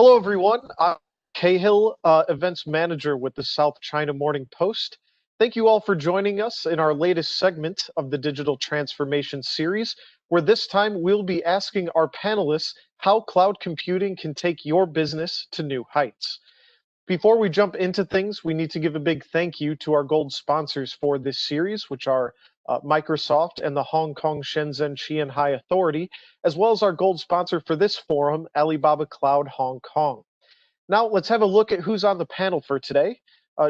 Hello, everyone. I'm Cahill, Events Manager with the South China Morning Post. Thank you all for joining us in our latest segment of the Digital Transformation Series, where this time we'll be asking our panelists how cloud computing can take your business to new heights. Before we jump into things, we need to give a big thank you to our gold sponsors for this series, which are Microsoft and the Hong Kong Shenzhen Qianhai Authority, as well as our gold sponsor for this forum, Alibaba Cloud Hong Kong. Now let's have a look at who's on the panel for today.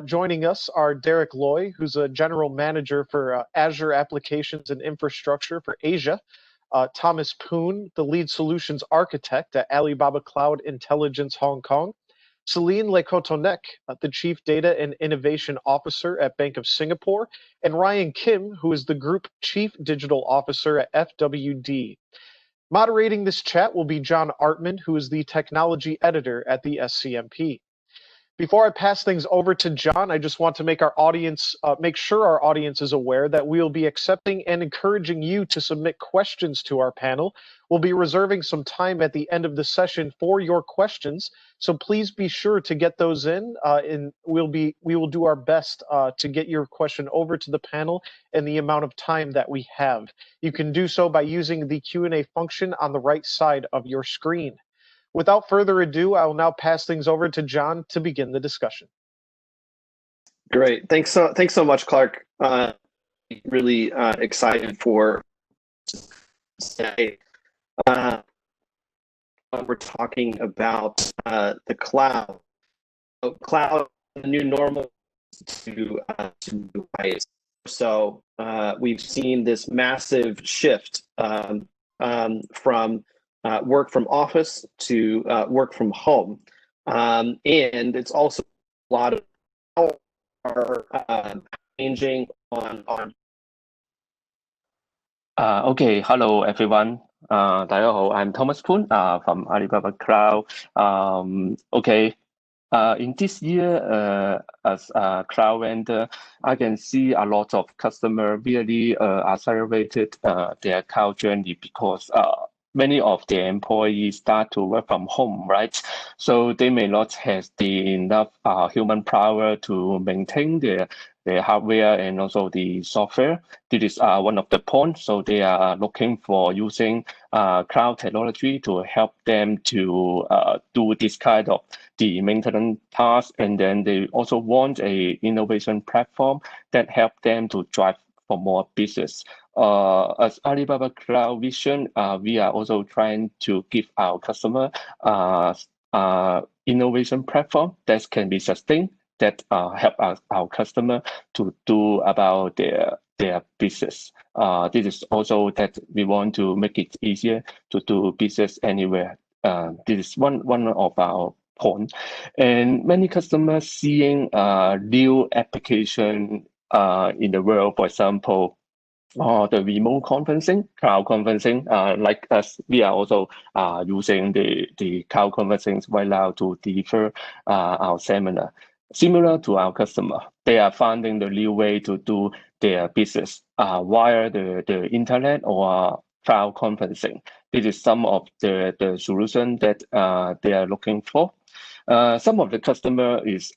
Joining us are Derek Loy, who's a General Manager for Azure Applications and Infrastructure for Asia, Thomas Poon, the Lead Solutions Architect at Alibaba Cloud Intelligence Hong Kong, Celine Lecotonek, the Chief Data and Innovation Officer at Bank of Singapore, and Ryan Kim, who is the Group Chief Digital Officer at FWD. Moderating this chat will be John Artman, who is the Technology Editor at the SCMP. Before I pass things over to John, I just want to make make sure our audience is aware that we will be accepting and encouraging you to submit questions to our panel. We'll be reserving some time at the end of the session for your questions, so please be sure to get those in, and we will do our best to get your question over to the panel in the amount of time that we have. You can do so by using the Q&A function on the right side of your screen. Without further ado, I will now pass things over to John to begin the discussion. Great. Thanks so much, Clark. Really excited for today. We're talking about the cloud. Cloud, the new normal to new heights. So we've seen this massive shift from work from office to work from home, and it's also a lot of how are changing on. Okay, hello everyone. 大家好, I'm Thomas Poon from Alibaba Cloud. In this year, as a cloud vendor, I can see a lot of customers really accelerated their cloud journey because many of the employees start to work from home, right? So they may not have enough human power to maintain their hardware and also the software. This is one of the points. So they are looking for using cloud technology to help them to do this kind of the maintenance tasks. And then they also want a innovation platform that help them to drive for more business. As Alibaba Cloud Vision, we are also trying to give our customer innovation platform that can be sustained, that help our customer to do about their business. This is also that we want to make it easier to do business anywhere. This is one of our points. And many customers seeing new application in the world, for example, the remote conferencing, cloud conferencing, like us, we are also using the cloud conferencing right now to deliver our seminar. Similar to our customer, they are finding the new way to do their business via the internet or cloud conferencing. This is some of the solution that they are looking for. Some of the customer is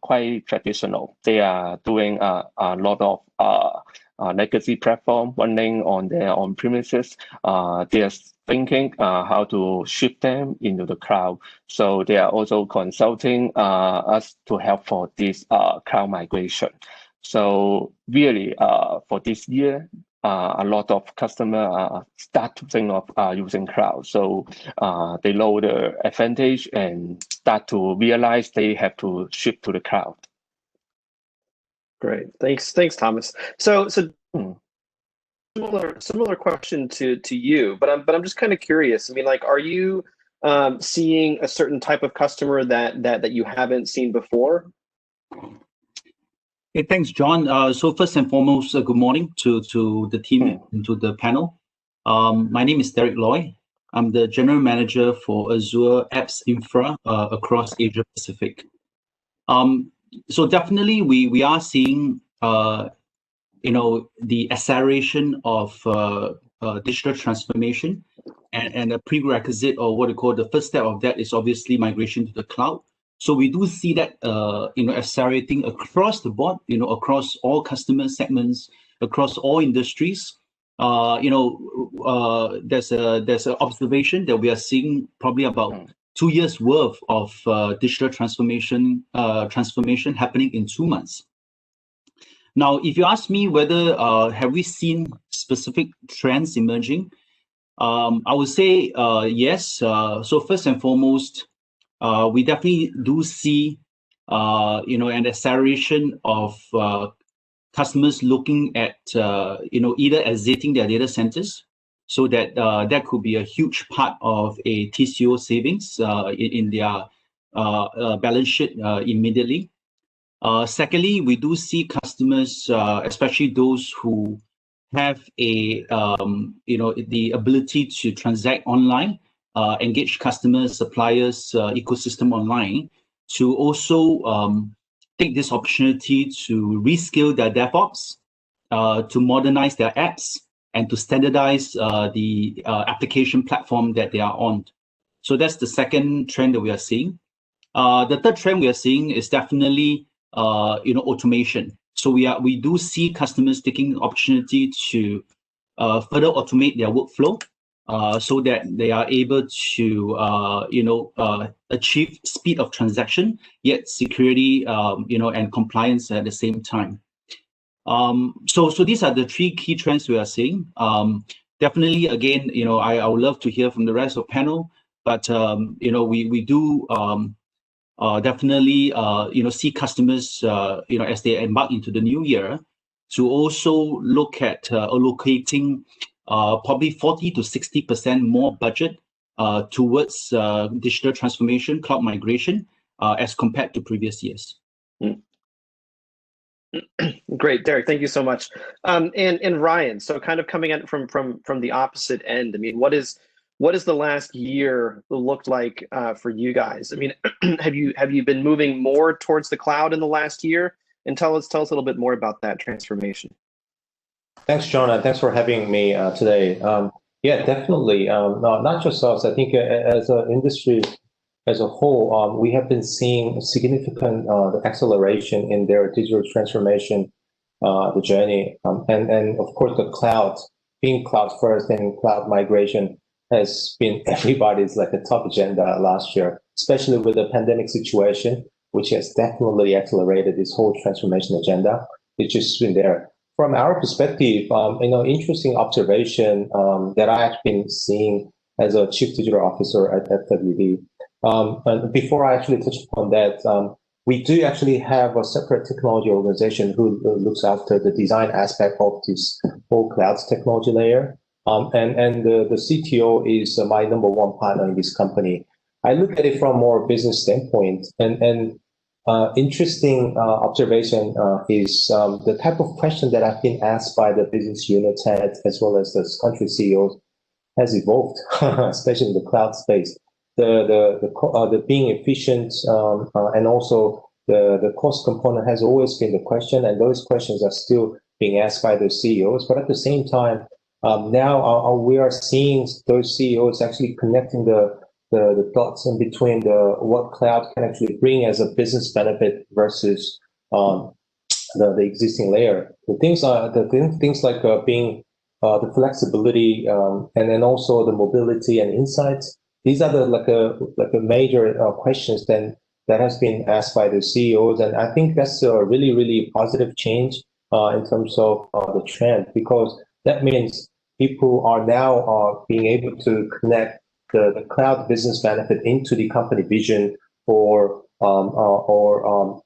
quite traditional. They are doing a lot of legacy platform running on their on-premises. They are thinking how to shift them into the cloud. So they are also consulting us to help for this cloud migration. So really, for this year, a lot of customers start to think of using cloud. So they know the advantage and start to realize they have to shift to the cloud. Great, thanks, Thomas. So similar question to you, but I'm just kind of curious. I mean, like, are you seeing a certain type of customer that you haven't seen before? Hey, thanks, John. So first and foremost, good morning to the team and to the panel. My name is Derek Loy. I'm the General Manager for Azure Apps Infra across Asia Pacific. So definitely we are seeing the acceleration of digital transformation and a prerequisite, or what we call the first step of that, is obviously migration to the cloud. So we do see that accelerating across the board, across all customer segments, across all industries. There's an observation that we are seeing probably about 2 years worth of digital transformation happening in 2 months. Now, if you ask me whether have we seen specific trends emerging, I would say yes. So first and foremost, we definitely do see an acceleration of customers looking at either exiting their data centers, so that that could be a huge part of a TCO savings in their balance sheet immediately. Secondly, we do see customers, especially those who have the ability to transact online, engage customers, suppliers, ecosystem online, to also take this opportunity to reskill their DevOps, to modernize their apps, and to standardize the application platform that they are on. So that's the second trend that we are seeing. The third trend we are seeing is definitely automation. So we do see customers taking the opportunity to further automate their workflow, so that they are able to achieve speed of transaction, yet security and compliance at the same time. So these are the three key trends we are seeing. Definitely, again, I would love to hear from the rest of the panel, but we do definitely see customers as they embark into the new year, to also look at allocating probably 40 to 60% more budget towards digital transformation, cloud migration, as compared to previous years. Great, Derek, thank you so much. And Ryan, so kind of coming at from the opposite end, I mean, what is the last year looked like for you guys? I mean, have you been moving more towards the cloud in the last year? And tell us a little bit more about that transformation. Thanks, John, and thanks for having me today. Yeah, definitely. No, not just us. I think as an industry as a whole, we have been seeing significant acceleration in their digital transformation, the journey, and of course the cloud, being cloud first and cloud migration has been everybody's like a top agenda last year, especially with the pandemic situation, which has definitely accelerated this whole transformation agenda. It's just been there. From our perspective, interesting observation that I've been seeing as a chief digital officer at WD. And before I actually touch upon that, we do actually have a separate technology organization who looks after the design aspect of this whole cloud technology layer. And the CTO is my number one partner in this company. I look at it from a more business standpoint, and interesting observation is the type of question that I've been asked by the business unit heads as well as the country CEOs has evolved, especially in the cloud space. The being efficient and also the cost component has always been the question, and those questions are still being asked by the CEOs. But at the same time, now we are seeing those CEOs actually connecting the dots in between what cloud can actually bring as a business benefit versus the existing layer. The things like being the flexibility and then also the mobility and insights. These are the major questions that has been asked by the CEOs, and I think that's a really, really positive change in terms of the trend, because that means people are now being able to connect the cloud business benefit into the company vision or how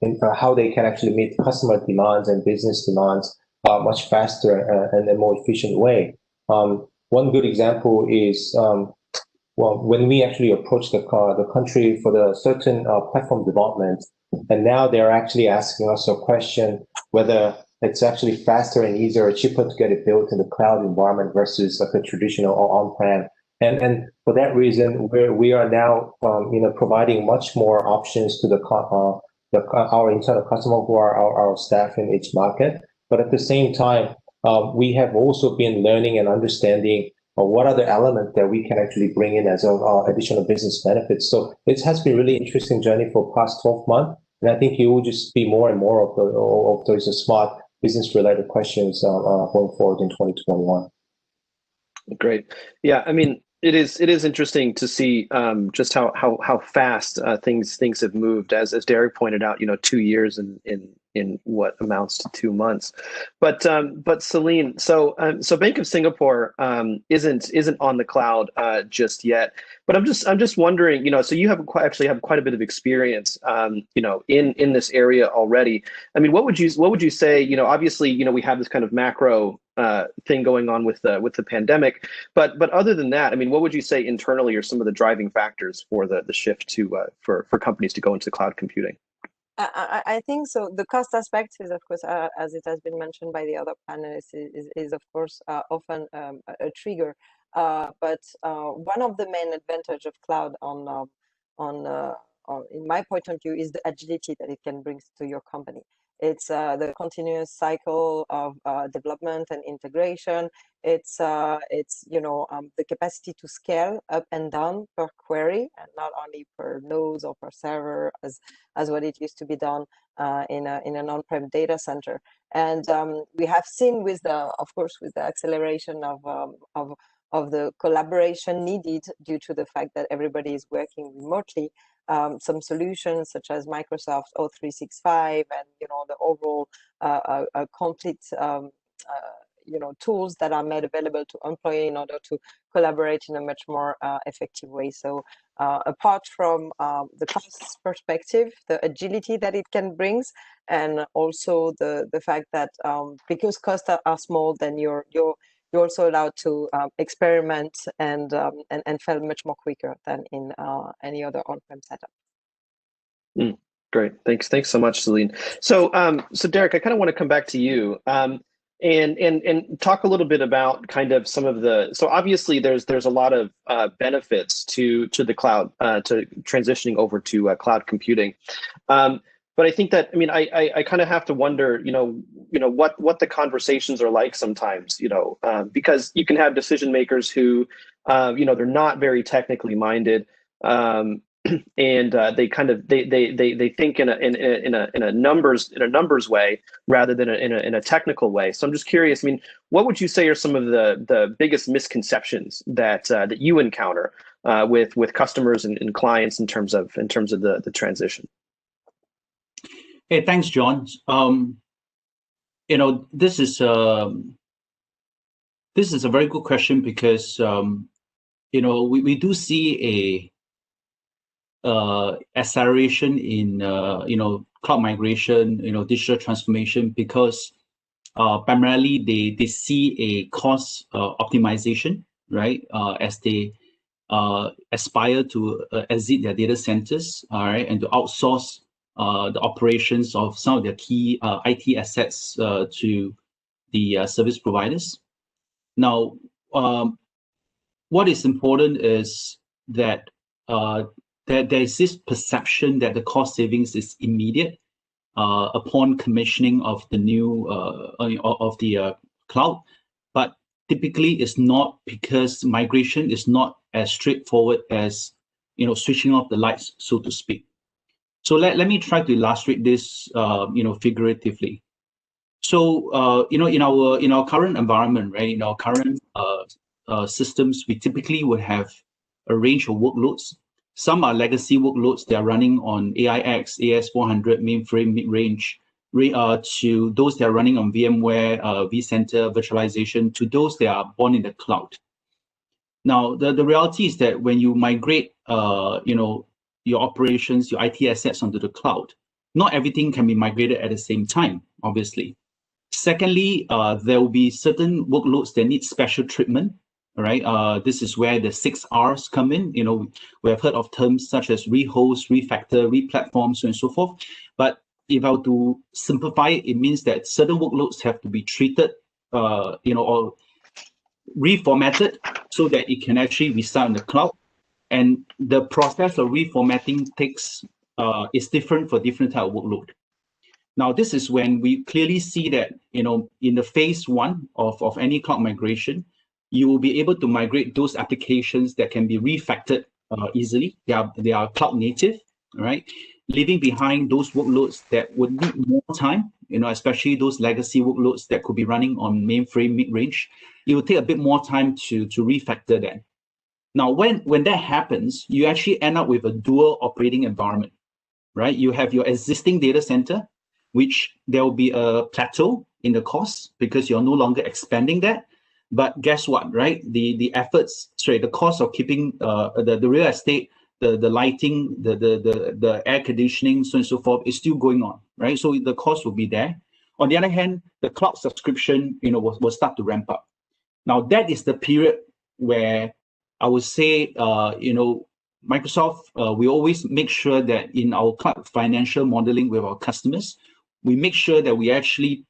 they can actually meet customer demands and business demands much faster and a more efficient way. One good example is when we actually approached the country for the certain platform development, and now they're actually asking us a question whether it's actually faster and easier or cheaper to get it built in the cloud environment versus like a traditional or on-prem. And for that reason, we are now providing much more options to our internal customer who are our staff in each market. But at the same time, we have also been learning and understanding what other element that we can actually bring in as additional business benefits. So it has been really interesting journey for past 12 months. And I think you will just be more and more of those smart business related questions going forward in 2021. Great. Yeah, I mean, it is interesting to see just how fast things have moved. As Derek pointed out, 2 years in what amounts to 2 months. But Celine, so Bank of Singapore isn't on the cloud just yet. But I'm just wondering, so you have actually have quite a bit of experience, in this area already. I mean, what would you say? Obviously, we have this kind of macro thing going on with the pandemic, but other than that, I mean, what would you say internally are some of the driving factors for the shift to for companies to go into cloud computing? I think so. The cost aspect is, of course, as it has been mentioned by the other panelists, is of course often a trigger. But one of the main advantage of cloud in my point of view, is the agility that it can bring to your company. It's the continuous cycle of development and integration. It's the capacity to scale up and down per query, and not only per nodes or per server as what it used to be done in an on-prem data center. And we have seen with the acceleration of the collaboration needed due to the fact that everybody is working remotely, some solutions such as Microsoft O365 and the overall complete tools that are made available to employees in order to collaborate in a much more effective way. So apart from the cost perspective, the agility that it can bring, and also the fact that because costs are small, then you're also allowed to experiment and fail much more quicker than in any other on-prem setup. Great, thanks so much, Celine. So Derek, I kind of want to come back to you and talk a little bit about kind of some of the. So obviously, there's a lot of benefits to the cloud, to transitioning over to cloud computing. But I think that, I mean, I kind of have to wonder, what the conversations are like sometimes, because you can have decision makers who, they're not very technically minded, and they kind of they think in a numbers way rather than in a technical way. So I'm just curious. I mean, what would you say are some of the biggest misconceptions that you encounter with customers and clients in terms of the transition? Hey, thanks, John. This is a very good question because we do see a acceleration in cloud migration, digital transformation, because primarily they see a cost optimization, right? As they aspire to exit their data centers, all right, and to outsource the operations of some of their key IT assets to the service providers. Now, what is important is that there is this perception that the cost savings is immediate upon commissioning of the new cloud, but typically it's not, because migration is not as straightforward as switching off the lights, so to speak. So let me try to illustrate this, figuratively. So, in our current environment, right, in our current systems, we typically would have a range of workloads. Some are legacy workloads. They are running on AIX, AS400 mainframe mid-range, to those that are running on VMware, vCenter virtualization, to those that are born in the cloud. Now, the reality is that when you migrate, your operations, your IT assets onto the cloud, not everything can be migrated at the same time, obviously. Secondly, there will be certain workloads that need special treatment, right? This is where the 6 R's come in. We have heard of terms such as rehost, refactor, replatform, so on and so forth. But if I were to simplify it, it means that certain workloads have to be treated, or reformatted so that it can actually reside in the cloud. And the process of reformatting is different for different type of workload. Now, this is when we clearly see that, in the phase one of any cloud migration, you will be able to migrate those applications that can be refactored easily. They are cloud native, right? Leaving behind those workloads that would need more time, especially those legacy workloads that could be running on mainframe mid-range. It will take a bit more time to refactor that. Now, when that happens, you actually end up with a dual operating environment, right? You have your existing data center, which there will be a plateau in the cost because you're no longer expanding that. But guess what, right? The cost of keeping the real estate, the lighting, the air conditioning, so on and so forth is still going on, right? So the cost will be there. On the other hand, the cloud subscription, will start to ramp up. Now that is the period where I would say, Microsoft, we always make sure that in our cloud financial modeling with our customers, we make sure that we actually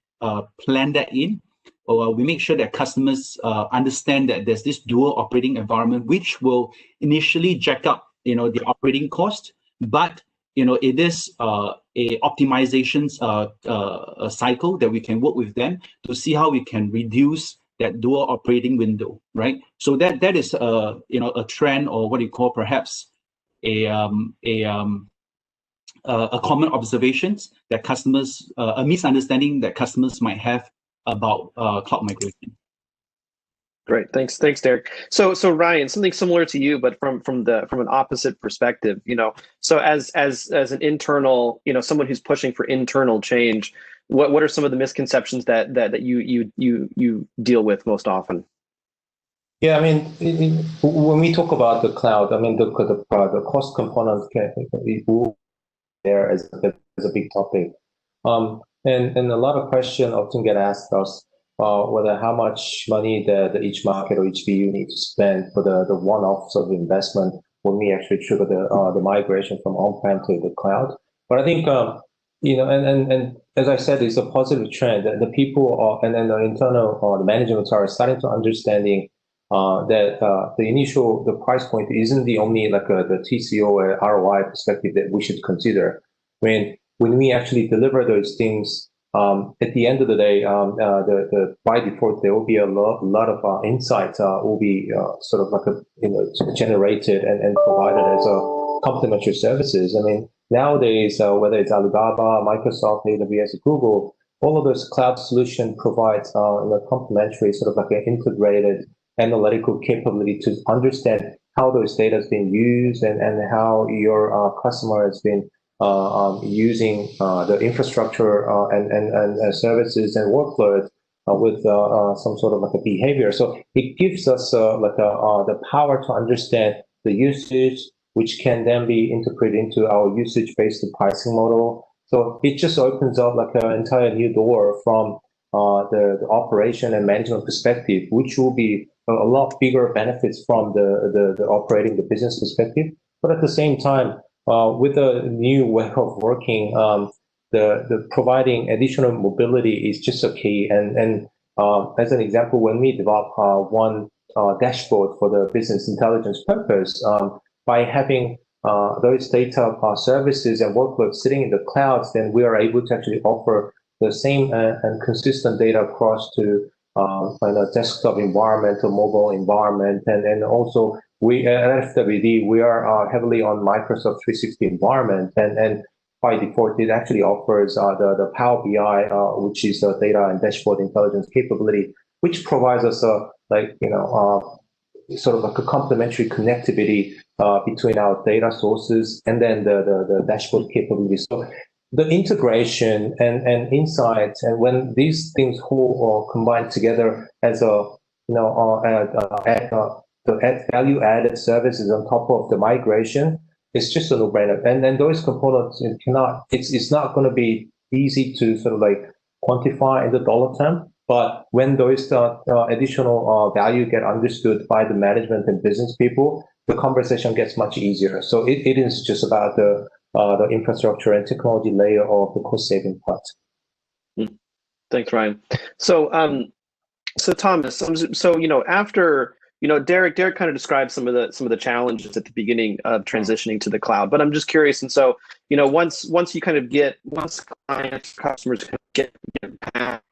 plan that in, or we make sure that customers understand that there's this dual operating environment, which will initially jack up, the operating cost, but it is a optimizations cycle that we can work with them to see how we can reduce that dual operating window, right? So that is a trend, or what you call perhaps a common observations that customers, a misunderstanding that customers might have about cloud migration. Great, thanks, Derek. So Ryan, something similar to you, but from an opposite perspective. So as an internal, someone who's pushing for internal change, what are some of the misconceptions that you deal with most often? Yeah, I mean, when we talk about the cloud, I mean, the cost component will there as a big topic, and a lot of questions often get asked us whether how much money that each market or each BU needs to spend for the one-off sort of investment when we actually trigger the migration from on-prem to the cloud. But I think and as I said, it's a positive trend. The people and then the internal the management are starting to understanding that the price point isn't the only the TCO and ROI perspective that we should consider. When we actually deliver those things, at the end of the day, by default there will be a lot of insights will be sort of generated and provided as a complementary services. I mean, nowadays whether it's Alibaba, Microsoft, AWS, Google, all of those cloud solution provides complementary sort of an integrated analytical capability to understand how those data has been used and how your customer has been using the infrastructure and services and workloads with some sort of a behavior. So it gives us the power to understand the usage, which can then be integrated into our usage-based pricing model. So it just opens up an entire new door from the operation and management perspective, which will be a lot bigger benefits from the operating the business perspective. But at the same time, with a new way of working, the providing additional mobility is just a key. And as an example, when we develop one dashboard for the business intelligence purpose, by having those data services and workloads sitting in the clouds, then we are able to actually offer the same and consistent data across to desktop environment or mobile environment. And also we at FWD, we are heavily on Microsoft 360 environment, and by default, it actually offers the Power BI, which is a data and dashboard intelligence capability, which provides us sort of a complementary connectivity between our data sources and then the dashboard capabilities. So the integration and insights, and when these things all combine together as add value added services on top of the migration, it's just a no-brainer. And then those components it's not going to be easy to sort of quantify in the dollar term. But when those additional value get understood by the management and business people, the conversation gets much easier. So it is just about the infrastructure and technology layer of the cost saving part. Thanks, Ryan. So Thomas, after Derek kind of described some of the challenges at the beginning of transitioning to the cloud, but I'm just curious. And so once clients, customers get past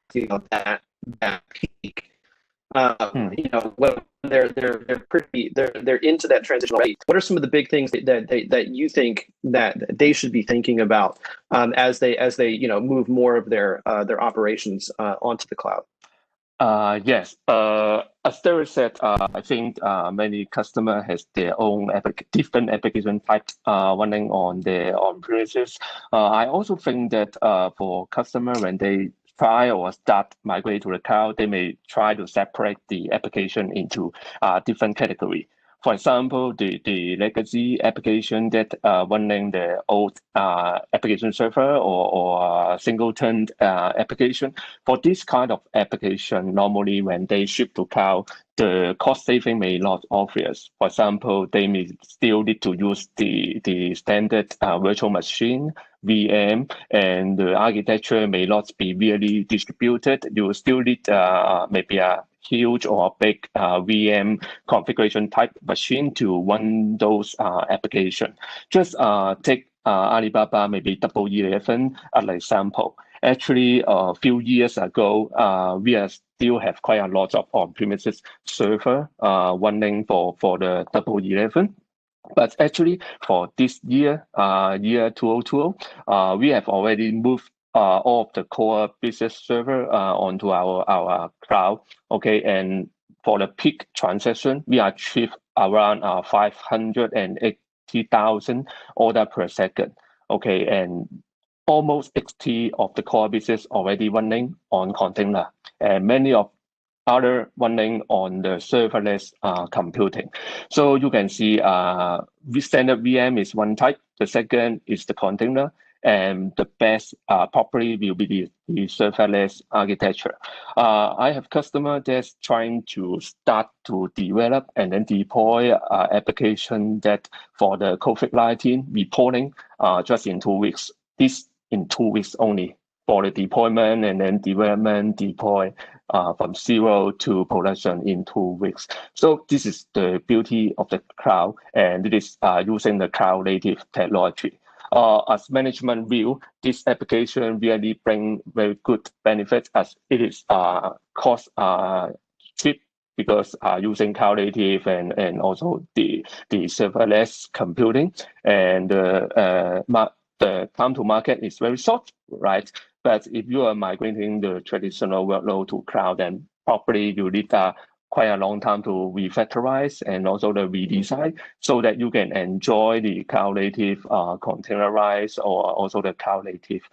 that peak, You know, when they're into that transition already. What are some of the big things that you think that they should be thinking about as they you know move more of their operations onto the cloud? Yes. As Derek said, I think many customer has their own different application types running on their on-premises. I also think that for customer when they try or start migrate to the cloud, they may try to separate the application into different category. For example, the legacy application that running the old application server or singleton application. For this kind of application, normally when they ship to cloud, the cost saving may not obvious. For example, they may still need to use the standard virtual machine, VM, and the architecture may not be really distributed. You still need maybe a huge or big VM configuration type machine to run those applications. Just take Alibaba, maybe Double 11 as an example. Actually, a few years ago, we still have quite a lot of on-premises server running for the Double 11. But actually, for this year, year 2020, we have already moved all of the core business server onto our cloud. Okay, and for the peak transaction, we achieve around 580,000 order per second. Okay, and almost 60 of the core business already running on container, and many of other running on the serverless computing. So you can see standard VM is one type. The second is the container. And the best probably will be the serverless architecture. I have customer that's trying to start to develop and then deploy application that for the COVID-19 reporting just in 2 weeks. This in 2 weeks only for the deployment and then development, deploy from zero to production in 2 weeks. So this is the beauty of the cloud, and it is using the cloud native technology. As management view, this application really bring very good benefits as it is cost cheap because using cloud native and also the serverless computing, and the time to market is very short, right? But if you are migrating the traditional workload to cloud, then probably you need quite a long time to refactorize and also the redesign so that you can enjoy the cloud native containerized or also the cloud native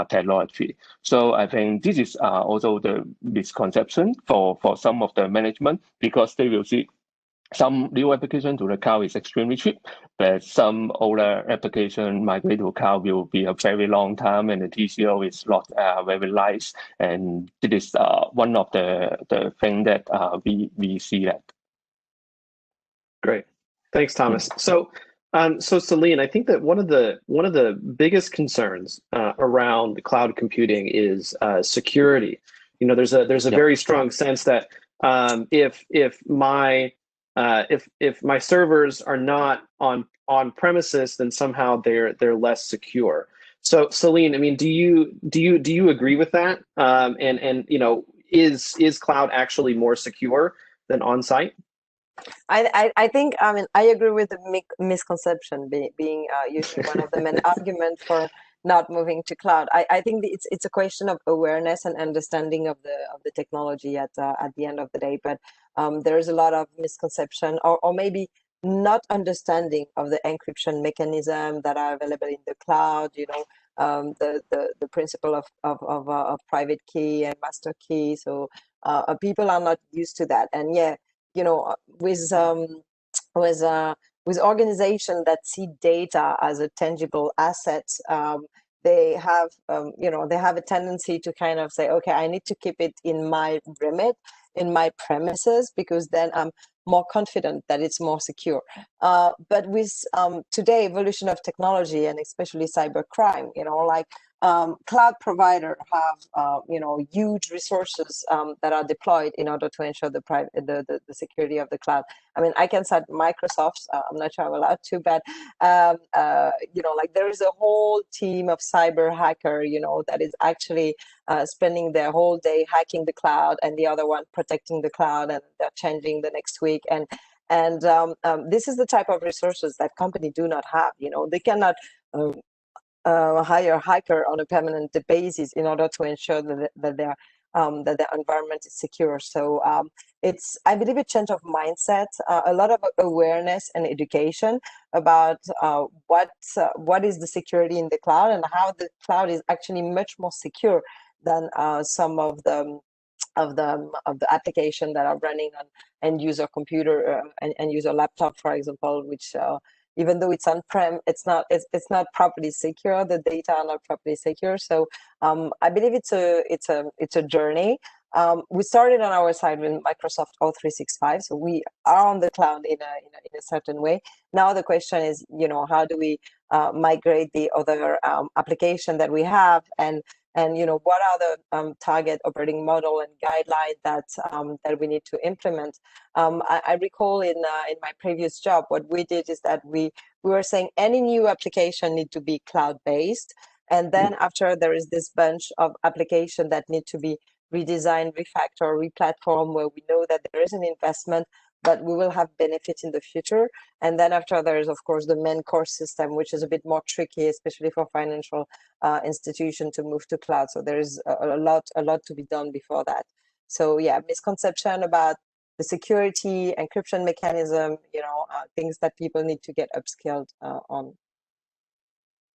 technology. So I think this is also the misconception for some of the management, because they will see some new application to the cloud is extremely cheap, but some older application migrate to cloud will be a very long time, and the TCO is not very nice. And it is one of the thing that we see that. Great, thanks, Thomas. So Celine, I think that one of the biggest concerns around cloud computing is security. You know, there's a very strong sense that if my servers are not on premises, then somehow they're less secure. So Celine, I mean, do you agree with that? And you know, is cloud actually more secure than on-site? I think, I mean, I agree with the misconception being usually one of the main arguments for not moving to cloud. I think it's a question of awareness and understanding of the technology at the end of the day. But there's a lot of misconception or maybe not understanding of the encryption mechanism that are available in the cloud. You know, the principle of private key and master key. So people are not used to that. And yeah, you know, with organizations that see data as a tangible asset, they have you know, they have a tendency to kind of say, okay, I need to keep it in my remit, in my premises, because then I'm more confident that it's more secure. But with today evolution of technology and especially cybercrime, you know, like cloud provider have huge resources that are deployed in order to ensure the security of the cloud. I mean, I can cite Microsoft. I'm not sure I'm allowed to, but like there is a whole team of cyber hacker, that is actually spending their whole day hacking the cloud, and the other one protecting the cloud, and they're changing the next week. And this is the type of resources that companies do not have. They cannot hire a hacker on a permanent basis in order to ensure that their environment is secure. So I believe, a change of mindset, a lot of awareness and education about what is the security in the cloud, and how the cloud is actually much more secure than some of the application that are running on end user computer and end user laptop, for example, which even though it's on-prem, it's not properly secure. The data are not properly secure. So I believe it's a journey. We started on our side with Microsoft O365, so we are on the cloud in a certain way. Now the question is, how do we migrate the other application that we have, and what are the target operating model and guidelines that we need to implement. I recall in my previous job, what we did is that we were saying any new application need to be cloud-based, and then after there is this bunch of application that need to be redesigned, refactor, replatform, where we know that there is an investment, but we will have benefits in the future. And then after, there is, of course, the main core system, which is a bit more tricky, especially for financial institution to move to cloud. So there is a lot to be done before that. So yeah, misconception about the security, encryption mechanism, things that people need to get upskilled on.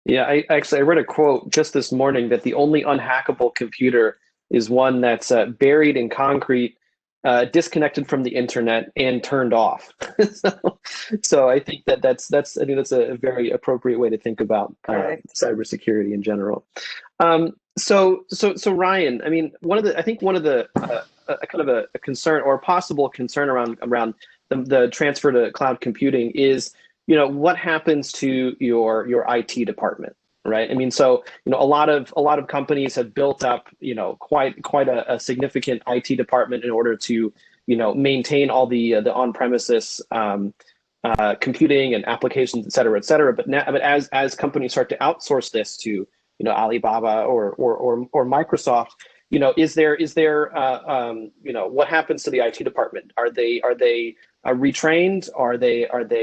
Yeah, I read a quote just this morning that the only unhackable computer is one that's buried in concrete, disconnected from the internet, and turned off. So I think that's a very appropriate way to think about cybersecurity in general. So Ryan, I mean, one of the kind of a concern, or a possible concern around the transfer to cloud computing is, what happens to your IT department, right? I mean, so a lot of companies have built up quite a significant IT department in order to maintain all the on-premises computing and applications, et cetera. But as companies start to outsource this to Alibaba or Microsoft, is there what happens to the IT department? Are they retrained?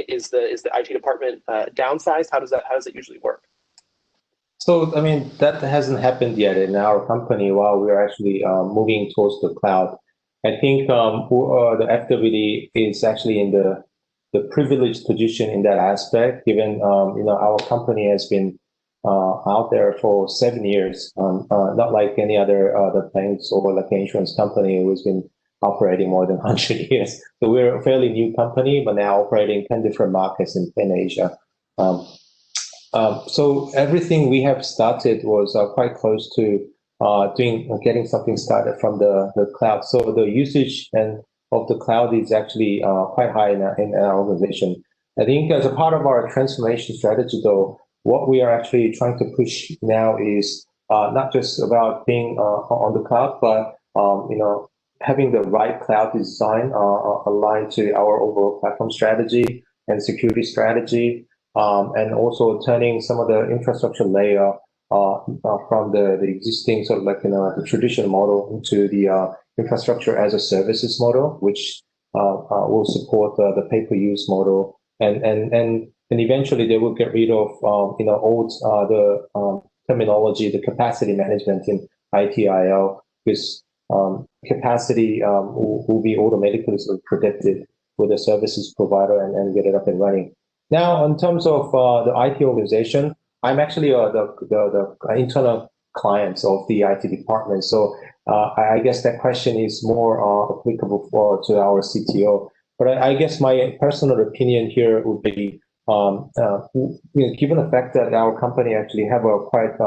Is the IT department downsized? How does it usually work? So, I mean, that hasn't happened yet in our company while we're actually moving towards the cloud. I think the FWD is actually in the privileged position in that aspect, given our company has been out there for 7 years, not like any other banks or like an insurance company who's been operating more than 100 years. So we're a fairly new company, but now operating 10 different markets in Asia. So everything we have started was quite close to getting something started from the cloud. So the usage of the cloud is actually quite high in our organization. I think as a part of our transformation strategy, though, what we are actually trying to push now is not just about being on the cloud, but having the right cloud design aligned to our overall platform strategy and security strategy. And also turning some of the infrastructure layer from the existing sort of like the traditional model into the infrastructure as a services model, which will support the pay-per-use model, and eventually they will get rid of old the terminology, the capacity management in ITIL, because capacity will be automatically sort of predicted with a services provider and get it up and running. Now, in terms of the IT organization, I'm actually the internal client of the IT department. So I guess that question is more applicable to our CTO. But I guess my personal opinion here would be, given the fact that our company actually have a quite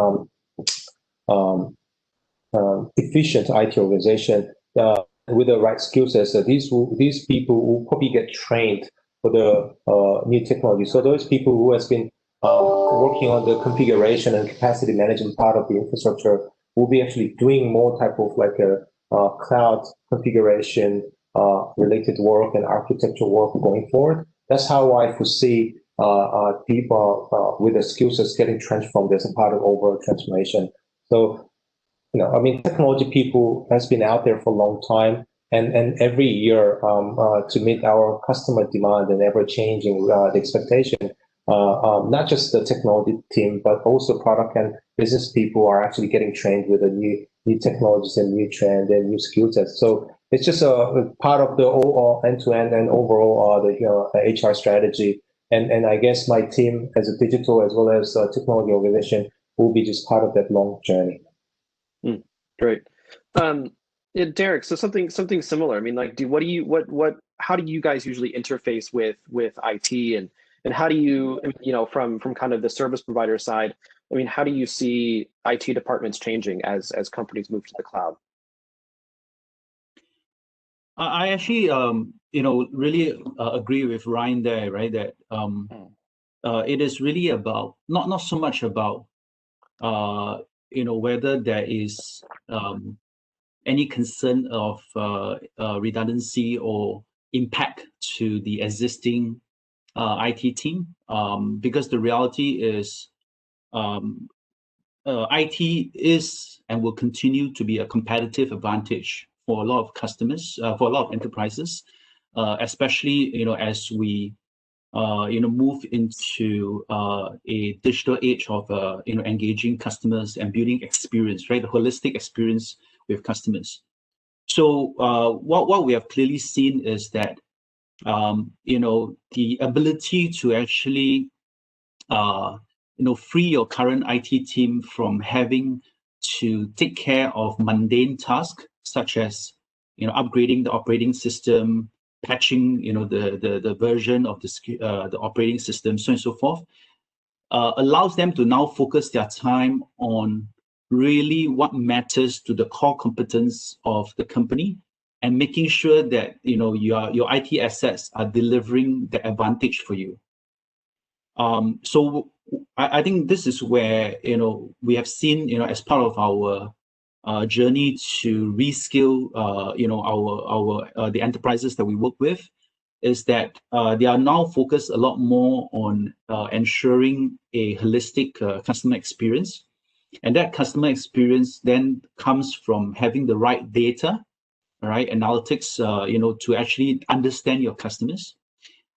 efficient IT organization with the right skill sets, these people will probably get trained for the new technology. So those people who has been working on the configuration and capacity management part of the infrastructure will be actually doing more type of like a cloud configuration related work and architectural work going forward. That's how I foresee people with the skill sets getting transformed as a part of overall transformation. So, I mean, technology people has been out there for a long time, and every year to meet our customer demand and ever changing the expectation. Not just the technology team, but also product and business people are actually getting trained with the new technologies and new trend and new skill sets. So it's just a part of the overall end-to-end and overall the HR strategy. And I guess my team as a digital as well as a technology organization will be just part of that long journey. Great. Yeah, Derek, so something similar. I mean, like, how do you guys usually interface with IT, and how do you, from kind of the service provider side, I mean, how do you see IT departments changing as companies move to the cloud? I actually, really agree with Ryan there, right? That it is really about not so much about whether there is any concern of redundancy or impact to the existing IT team, because the reality is IT is and will continue to be a competitive advantage for a lot of customers, for a lot of enterprises, especially as we move into a digital age of engaging customers and building experience, right? The holistic experience with customers. So what we have clearly seen is that the ability to actually free your current IT team from having to take care of mundane tasks such as upgrading the operating system, patching the version of the operating system, so on and so forth, allows them to now focus their time on really what matters to the core competence of the company, and making sure that your IT assets are delivering the advantage for you. So I think this is where we have seen as part of our journey to reskill the enterprises that we work with, is that they are now focused a lot more on ensuring a holistic customer experience. And that customer experience then comes from having the right data, right, analytics, to actually understand your customers.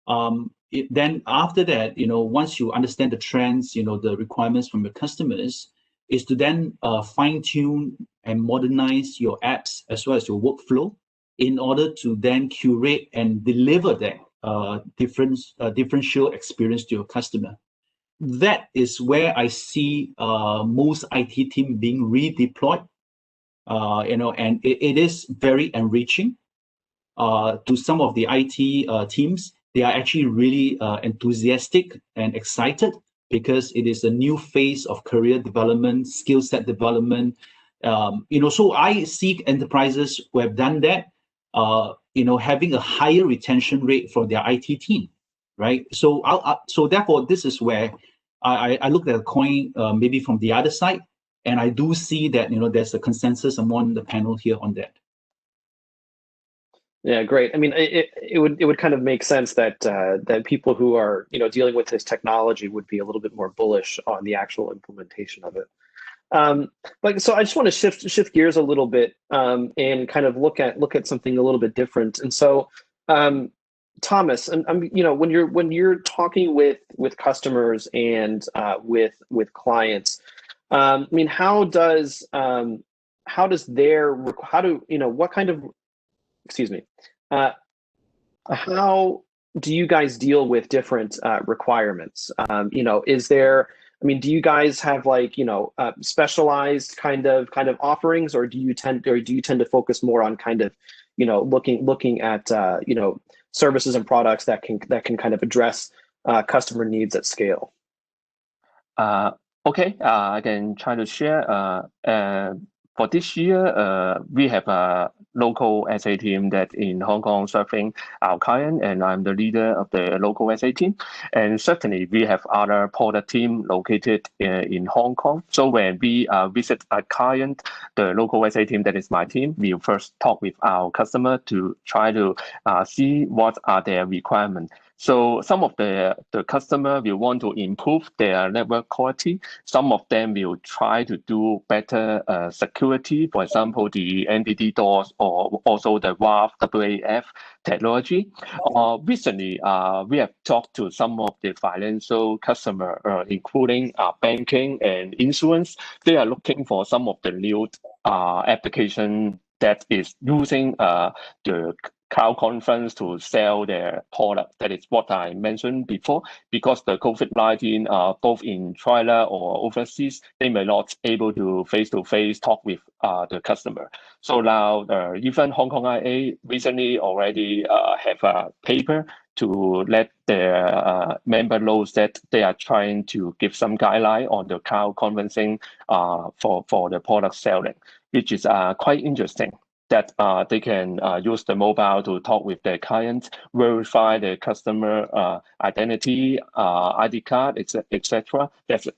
Then after that, once you understand the trends, the requirements from your customers, is to then fine tune and modernize your apps as well as your workflow in order to then curate and deliver that differential experience to your customer. That is where I see most IT team being redeployed, and it is very enriching to some of the IT teams. They are actually really enthusiastic and excited because it is a new phase of career development, skill set development. So I see enterprises who have done that, having a higher retention rate for their IT team, right? So so therefore, this is where I look at the coin maybe from the other side, and I do see that there's a consensus among the panel here on that. Yeah, great. I mean, it would kind of make sense that that people who are dealing with this technology would be a little bit more bullish on the actual implementation of it. So I just want to shift gears a little bit and kind of look at something a little bit different. And so, Thomas, and when you're talking with customers and with clients, I mean, what kind of, excuse me, how do you guys deal with different requirements? Is there, I mean, do you guys have like specialized kind of offerings, or do you tend to focus more on kind of looking at services and products that can kind of address customer needs at scale? Okay, I can try to share. For this year, we have a local SA team that in Hong Kong serving our client, and I'm the leader of the local SA team. And certainly, we have other product team located in Hong Kong. So when we visit a client, the local SA team, that is my team, we first talk with our customer to try to see what are their requirements. So some of the customer will want to improve their network quality. Some of them will try to do better security, for example, the NDT doors or also the WAF technology. Recently, we have talked to some of the financial customer, including banking and insurance. They are looking for some of the new application that is using the cloud conference to sell their product. That is what I mentioned before. Because the COVID-19, both in China or overseas, they may not able to face-to-face talk with the customer. So now even Hong Kong IA recently already have a paper to let their member know that they are trying to give some guideline on the cloud conferencing for the product selling, which is quite interesting. That they can use the mobile to talk with their clients, verify the customer identity, ID card, etc. That's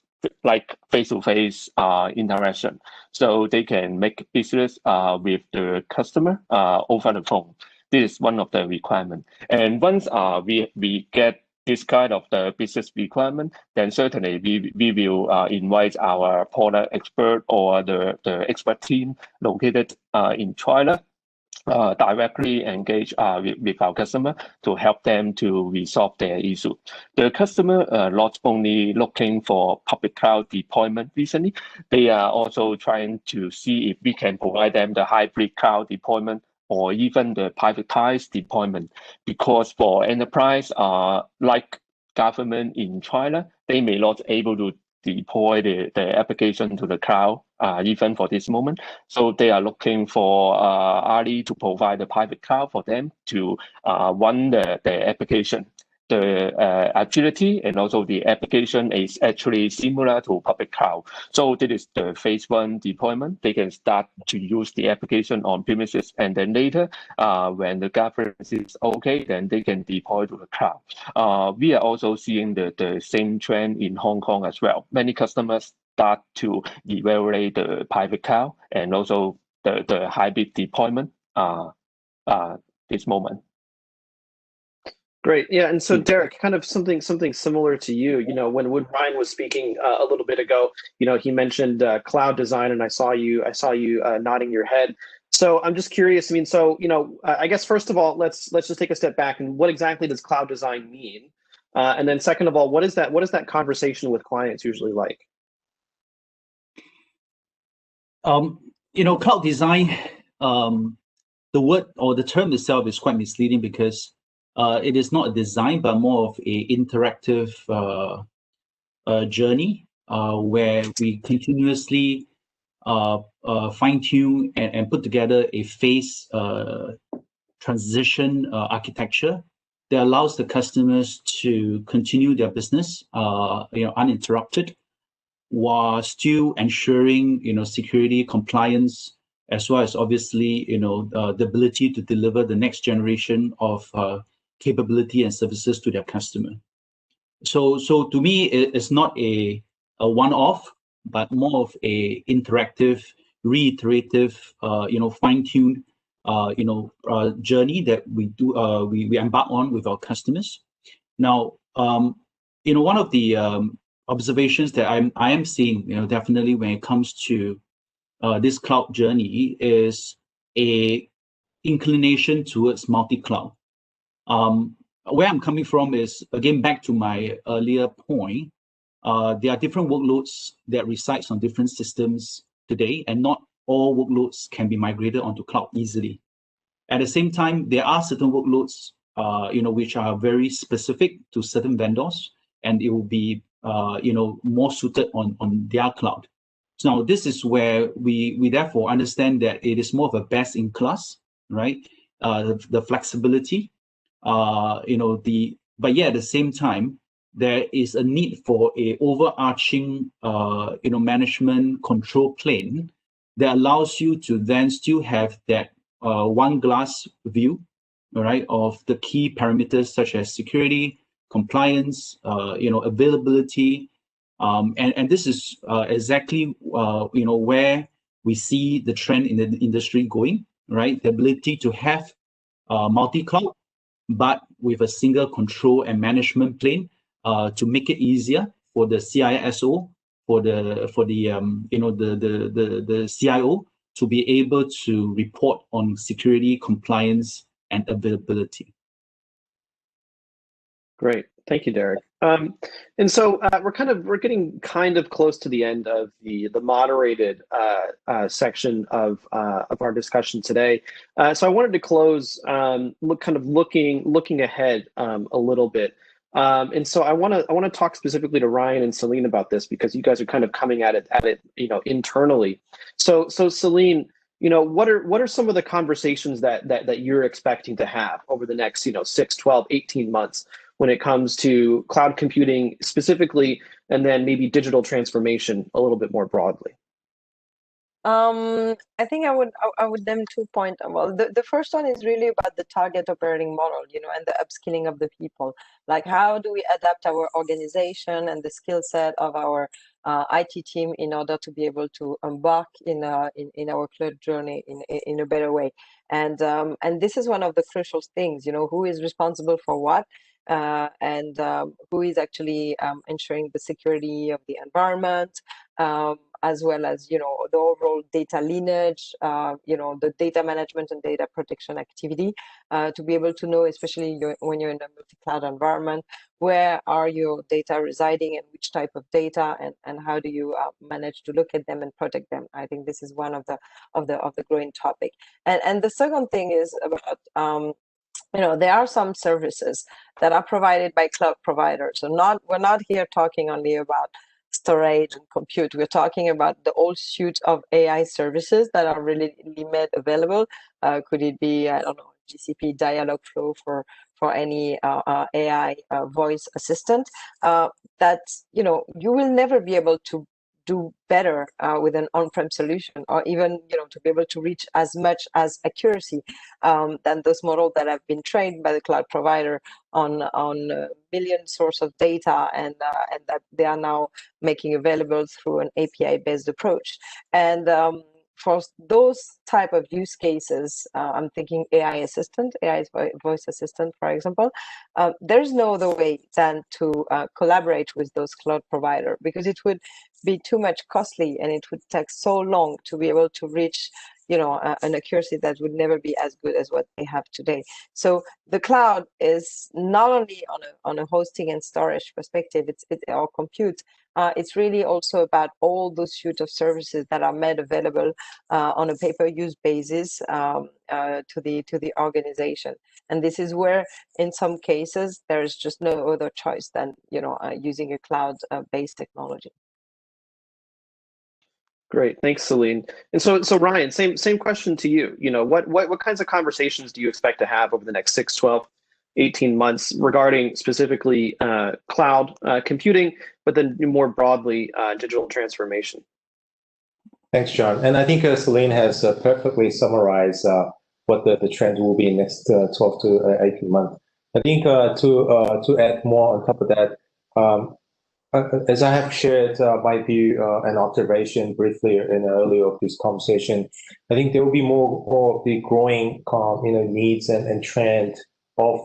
like face-to-face interaction. So they can make business with the customer over the phone. This is one of the requirements. And once we get this kind of the business requirement, then certainly we will invite our product expert or the expert team located in China directly engage with our customer to help them to resolve their issue. The customer not only looking for public cloud deployment recently, they are also trying to see if we can provide them the hybrid cloud deployment or even the privatized deployment. Because for enterprise, like government in China, they may not able to deploy the application to the cloud, even for this moment. So they are looking for Ali to provide the private cloud for them to run the application. The agility and also the application is actually similar to public cloud. So this is the phase one deployment. They can start to use the application on premises, and then later, when the governance is okay, then they can deploy to the cloud. We are also seeing the same trend in Hong Kong as well. Many customers start to evaluate the private cloud and also the hybrid deployment this moment. Great. Yeah. And so Derek, kind of something similar to you, when Ryan was speaking a little bit ago, he mentioned cloud design, and I saw you nodding your head. So I'm just curious. I mean, so, I guess first of all, let's just take a step back, and what exactly does cloud design mean? And then second of all, what is that conversation with clients usually like? Cloud design, the word or the term itself is quite misleading because it is not a design, but more of a interactive journey where we continuously fine-tune and put together a phase transition architecture that allows the customers to continue their business uninterrupted, while still ensuring security, compliance, as well as obviously the ability to deliver the next generation of capability and services to their customer. So to me, it's not a one-off, but more of a interactive, reiterative, fine-tuned, journey that we do we embark on with our customers. Now, one of the observations that I am seeing, definitely when it comes to this cloud journey is a inclination towards multi-cloud. Where I'm coming from is, again, back to my earlier point, there are different workloads that resides on different systems today, and not all workloads can be migrated onto cloud easily. At the same time, there are certain workloads, which are very specific to certain vendors, and it will be, more suited on their cloud. So now this is where we therefore understand that it is more of a best in class, right? The flexibility, but yeah, at the same time, there is a need for a overarching, management control plane that allows you to then still have that one glass view, all right, of the key parameters such as security, compliance, availability, and this is exactly where we see the trend in the industry going, right? The ability to have multi-cloud, but with a single control and management plane to make it easier for the CISO, for the CIO to be able to report on security, compliance, and availability. Great, thank you, Derek. And so we're getting kind of close to the end of the moderated section of our discussion today. So I wanted to close looking ahead a little bit. And so I want to talk specifically to Ryan and Celine about this, because you guys are kind of coming at it internally. So Celine, what are some of the conversations that you're expecting to have over the next 6, 12, 18 months when it comes to cloud computing specifically, and then maybe digital transformation a little bit more broadly? I think I would name 2 points. Well, the first one is really about the target operating model, and the upskilling of the people. Like, how do we adapt our organization and the skill set of our IT team in order to be able to embark in our cloud journey in a better way? And this is one of the crucial things. Who is responsible for what? And who is actually ensuring the security of the environment, as well as the overall data lineage, the data management and data protection activity, to be able to know, especially when you're in a multi-cloud environment, where are your data residing and which type of data, and how do you manage to look at them and protect them? I think this is one of the growing topic. And the second thing is about there are some services that are provided by cloud providers. So we're not here talking only about storage and compute. We're talking about the whole suite of AI services that are really made available. Could it be, I don't know, GCP Dialogflow for any AI voice assistant? That you will never be able to do better with an on-prem solution, or even to be able to reach as much as accuracy than those models that have been trained by the cloud provider on million source of data, and that they are now making available through an API-based approach. And for those type of use cases, I'm thinking AI assistant, AI voice assistant, for example. There's no other way than to collaborate with those cloud provider, because it would be too much costly, and it would take so long to be able to reach an accuracy that would never be as good as what they have today. So the cloud is not only on a hosting and storage perspective, it's or compute. It's really also about all those suite of services that are made available on a pay-per-use basis to the organization. And this is where, in some cases, there is just no other choice than using a cloud-based technology. Great, thanks, Celine. And so Ryan, same question to you. What kinds of conversations do you expect to have over the next 6, 12, 18 months regarding specifically cloud computing, but then more broadly digital transformation? Thanks, John. And I think Celine has perfectly summarized what the trend will be in the next 12 to 18 months. I think to add more on top of that, as I have shared my view and observation briefly in earlier of this conversation, I think there will be more of the growing needs and trend of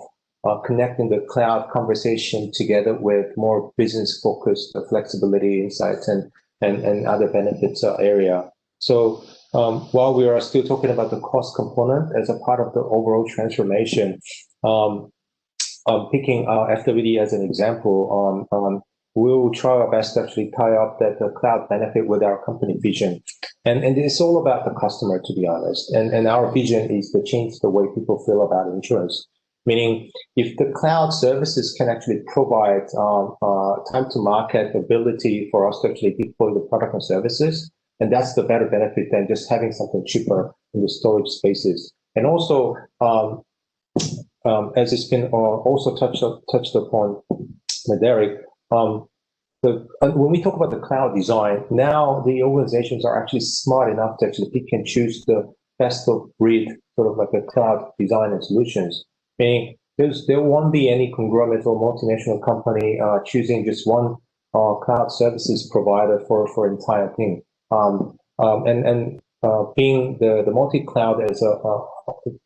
connecting the cloud conversation together with more business-focused flexibility, insights, and other benefits area. So while we are still talking about the cost component as a part of the overall transformation, picking FWD as an example, we'll try our best to actually tie up that the cloud benefit with our company vision. And it's all about the customer, to be honest. And our vision is to change the way people feel about insurance. Meaning, if the cloud services can actually provide time to market ability for us to actually deploy the product and services, and that's the better benefit than just having something cheaper in the storage spaces. And also, as it's been also touched upon by Derek, when we talk about the cloud design, now the organizations are actually smart enough to actually pick and choose the best of breed, sort of like a cloud design and solutions. Meaning there won't be any conglomerate or multinational company choosing just one cloud services provider for entire thing. Being the multi-cloud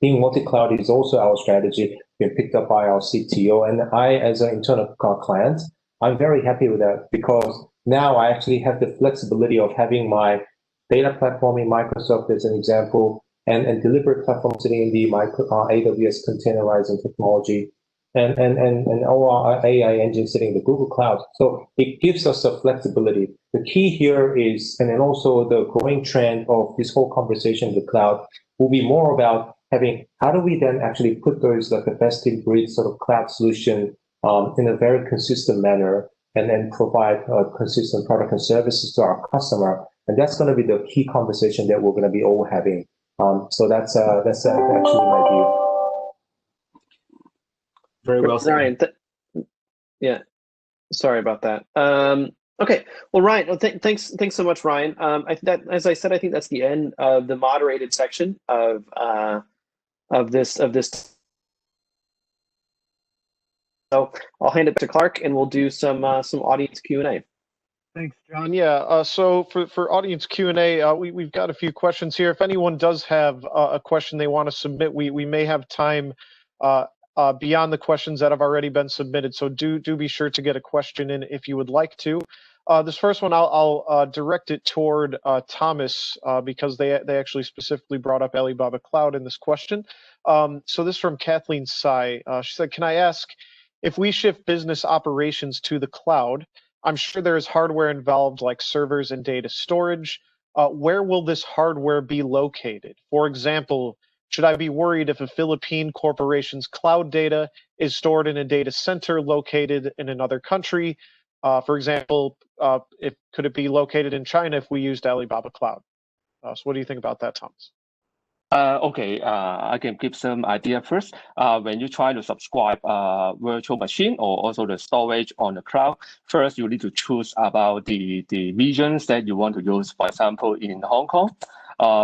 being multi-cloud is also our strategy. Been picked up by our CTO, and I, as an internal client, I'm very happy with that because now I actually have the flexibility of having my data platform in Microsoft as an example, and deliberate platform sitting in the AWS containerizing technology, and all our AI engine sitting in the Google Cloud. So it gives us the flexibility. The key here is, and then also the growing trend of this whole conversation in the cloud will be more about having, how do we then actually put those like the best in breed sort of cloud solution in a very consistent manner, and then provide consistent product and services to our customer. And that's going to be the key conversation that we're going to be all having. So that's actually my view. Very well said. Ryan, yeah, sorry about that. Okay, well, Ryan, well, thanks so much, Ryan. As I said, I think that's the end of the moderated section of this. So I'll hand it to Clark, and we'll do some audience Q&A. Thanks, John. Yeah. So for audience Q&A, we've got a few questions here. If anyone does have a question they want to submit, we may have time beyond the questions that have already been submitted. So do be sure to get a question in if you would like to. This first one, I'll direct it toward Thomas because they actually specifically brought up Alibaba Cloud in this question. So this is from Kathleen Tsai. She said, "Can I ask, if we shift business operations to the cloud, I'm sure there is hardware involved like servers and data storage. Where will this hardware be located? For example, should I be worried if a Philippine corporation's cloud data is stored in a data center located in another country? For example, could it be located in China if we used Alibaba Cloud?" So what do you think about that, Thomas? Okay, I can give some idea first. When you try to subscribe virtual machine or also the storage on the cloud, first you need to choose about the regions that you want to use. For example, in Hong Kong,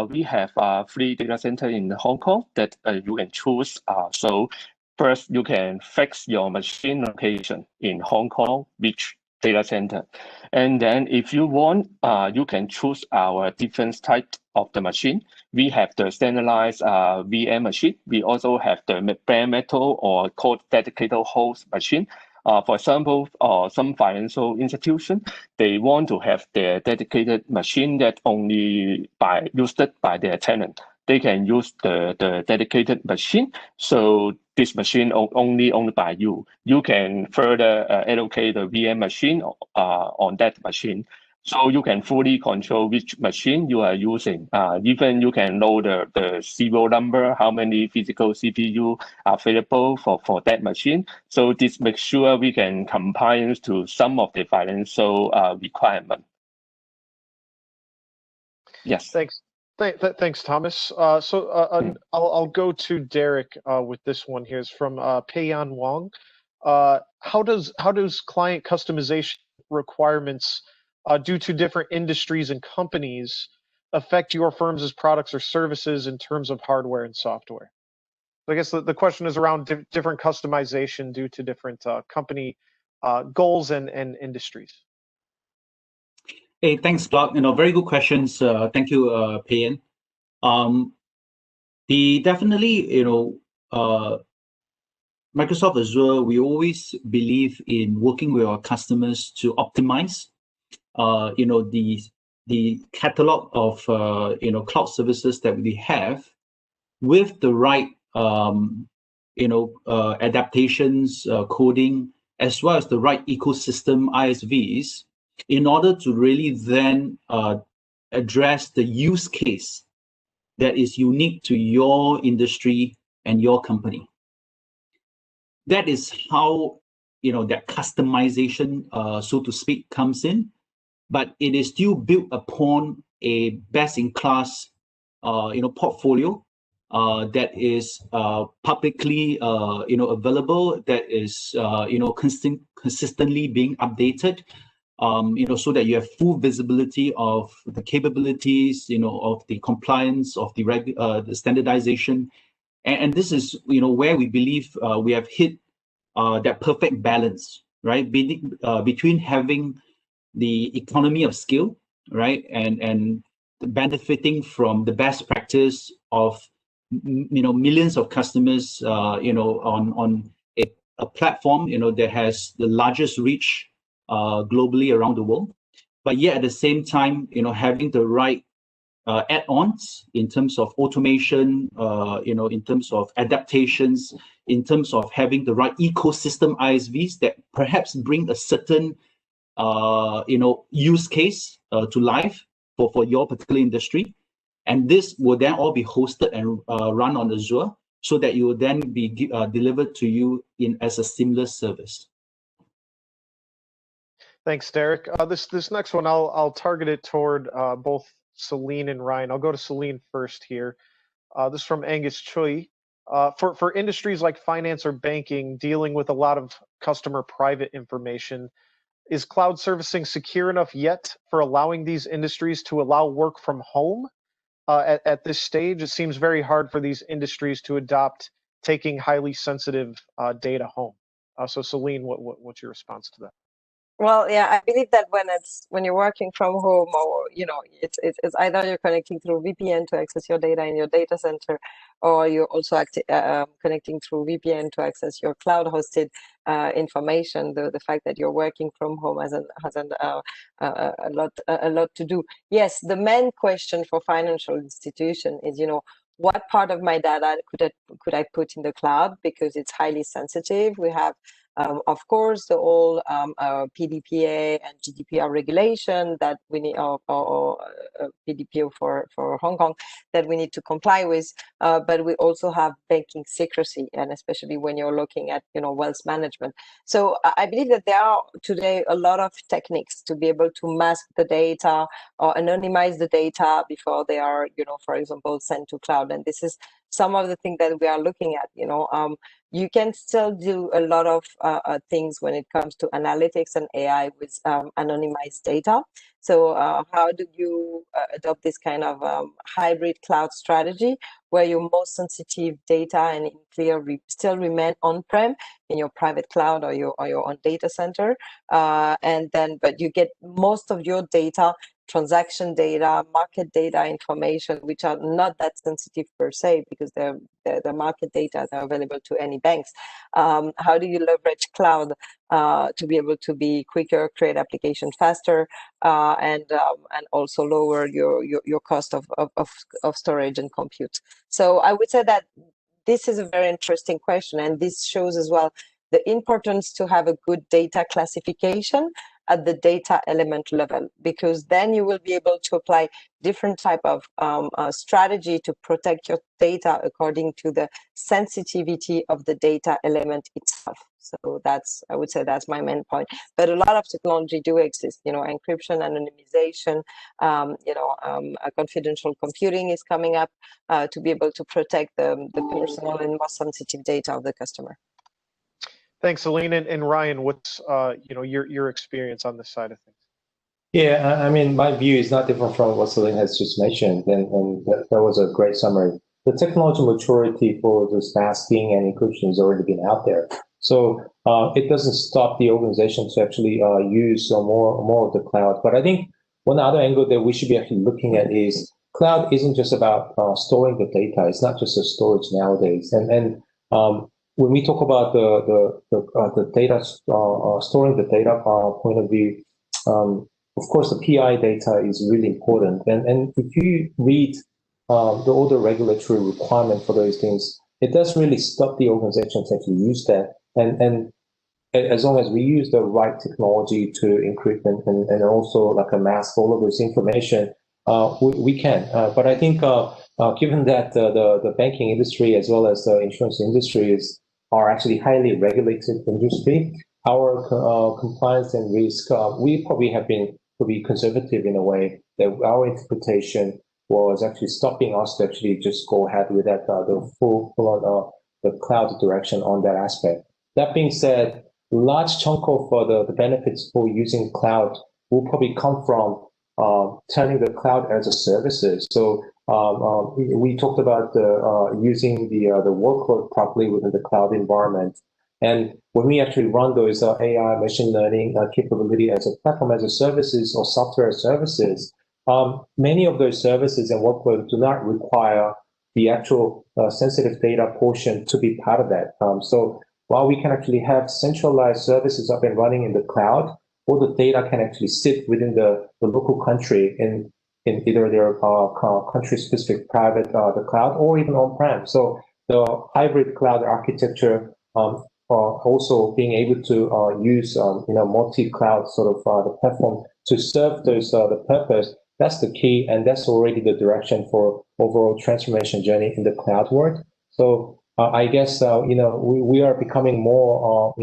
we have 3 data center in Hong Kong that you can choose. So first you can fix your machine location in Hong Kong, which data center. And then if you want, you can choose our different type of the machine. We have the standardized VM machine. We also have the bare metal or called dedicated host machine. For example, some financial institution, they want to have their dedicated machine that only used by their tenant. They can use the dedicated machine. So this machine only owned by you. You can further allocate the VM machine on that machine. So you can fully control which machine you are using. Even you can know the serial number, how many physical CPU are available for that machine. So this makes sure we can comply to some of the financial requirement. Yes. Thanks. Thanks, Thomas. I'll go to Derek with this one here. It's from Peiyan Wong. How does client customization requirements due to different industries and companies affect your firm's products or services in terms of hardware and software? So I guess the question is around different customization due to different company goals and industries. Hey, thanks, Clark. Very good questions. Thank you, Peiyan. Definitely, Microsoft Azure, we always believe in working with our customers to optimize, the catalog of, cloud services that we have with the right, adaptations, coding, as well as the right ecosystem ISVs, in order to really then address the use case that is unique to your industry and your company. That is how, that customization, so to speak, comes in, but it is still built upon a best-in-class, portfolio that is publicly, available, that is, consistently being updated. so that you have full visibility of the capabilities, of the compliance, of the standardization. And this is, where we believe we have hit that perfect balance, right? Between having the economy of scale, right, and benefiting from the best practice of millions of customers, on a platform, that has the largest reach globally around the world, but yet at the same time, having the right add-ons in terms of automation, in terms of adaptations, in terms of having the right ecosystem ISVs that perhaps bring a certain use case to life for your particular industry. And this will then all be hosted and run on Azure, so that you will then be delivered to you as a seamless service. Thanks, Derek. This next one, I'll target it toward both Celine and Ryan. I'll go to Celine first here. This is from Angus Choi. For industries like finance or banking, dealing with a lot of customer private information, is cloud servicing secure enough yet for allowing these industries to allow work from home at this stage? It seems very hard for these industries to adopt taking highly sensitive data home. So Celine, what's your response to that? Well, yeah, I believe that when you're working from home, or it's either you're connecting through VPN to access your data in your data center, or you're also connecting through VPN to access your cloud-hosted information. The fact that you're working from home has a lot to do. Yes, the main question for financial institution is, what part of my data could I put in the cloud, because it's highly sensitive. We have of course, the whole PDPA and GDPR regulation that we need, or PDPA for Hong Kong, that we need to comply with. But we also have banking secrecy, and especially when you're looking at wealth management. So I believe that there are today a lot of techniques to be able to mask the data or anonymize the data before they are, for example, sent to cloud. And this is some of the things that we are looking at. You can still do a lot of things when it comes to analytics and AI with anonymized data. So how do you adopt this kind of hybrid cloud strategy, where your most sensitive data and in clear still remain on-prem in your private cloud or your own data center, but you get most of your data, transaction data, market data information, which are not that sensitive per se, because they're market data that are available to any banks. How do you leverage cloud to be able to be quicker, create application faster, and also lower your cost of storage and compute? So I would say that this is a very interesting question, and this shows as well the importance to have a good data classification at the data element level, because then you will be able to apply different type of strategy to protect your data according to the sensitivity of the data element itself. So I would say that's my main point. But a lot of technology do exist, encryption, anonymization, confidential computing is coming up to be able to protect the personal and more sensitive data of the customer. Thanks, Celine. And Ryan, what's your experience on this side of things? Yeah, I mean, my view is not different from what Celine has just mentioned, and that was a great summary. The technology maturity for this masking and encryption has already been out there, so it doesn't stop the organization to actually use more of the cloud. But I think one other angle that we should be actually looking at is cloud isn't just about storing the data. It's not just a storage nowadays, and when we talk about the data, storing the data point of view, of course, the PI data is really important. And if you read all the regulatory requirement for those things, it does really stop the organization to actually use that. And as long as we use the right technology to encrypt and also like a mask all of this information, we can. But I think given that the banking industry as well as the insurance industry are actually highly regulated industry, our compliance and risk, we probably have been to be conservative in a way that our interpretation was actually stopping us to actually just go ahead with that the full the cloud direction on that aspect. That being said, large chunk of the benefits for using cloud will probably come from turning the cloud as a services. So we talked about using the workload properly within the cloud environment. And when we actually run those AI machine learning capability as a platform as a services or software as services, many of those services and workloads do not require the actual sensitive data portion to be part of that. So while we can actually have centralized services up and running in the cloud, all the data can actually sit within the local country in either their country-specific private the cloud or even on-prem. So the hybrid cloud architecture also being able to use multi-cloud sort of the platform to serve those the purpose. That's the key, and that's already the direction for overall transformation journey in the cloud world. So I guess we are becoming more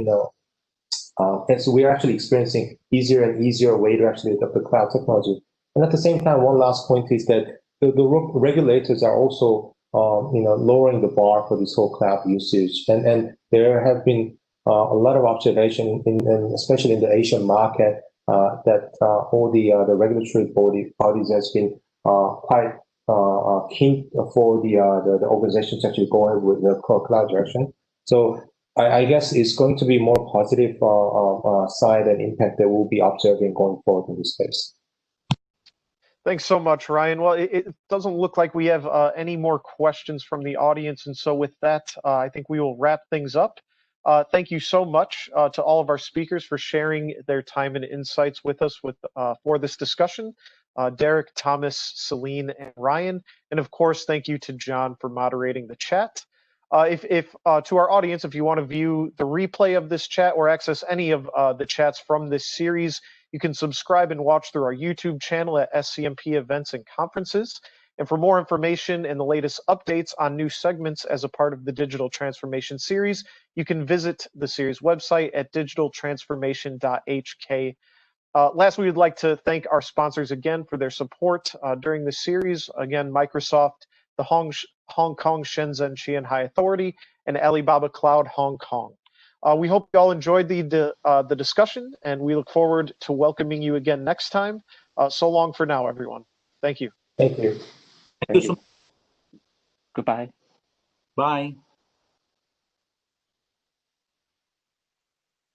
and so we're actually experiencing easier and easier way to actually adopt the cloud technology. And at the same time, one last point is that the regulators are also lowering the bar for this whole cloud usage, and there have been a lot of observation, especially in the Asian market, that all the regulatory bodies has been quite keen for the organization to actually go ahead with the cloud direction. So I guess it's going to be more positive side and impact that we'll be observing going forward in this space. Thanks so much, Ryan. Well, it doesn't look like we have any more questions from the audience. And so with that, I think we will wrap things up. Thank you so much to all of our speakers for sharing their time and insights with us for this discussion. Derek, Thomas, Celine, and Ryan. And of course, thank you to John for moderating the chat. To our audience, if you want to view the replay of this chat or access any of the chats from this series, you can subscribe and watch through our YouTube channel at SCMP Events and Conferences. And for more information and the latest updates on new segments as a part of the Digital Transformation series, you can visit the series website at digitaltransformation.hk. Last, we would like to thank our sponsors again for their support during this series. Again, Microsoft, the Hong Kong Shenzhen Shanghai Authority, and Alibaba Cloud Hong Kong. We hope you all enjoyed the discussion, and we look forward to welcoming you again next time. So long for now, everyone. Thank you. Thank you. Thank you. Goodbye. Bye.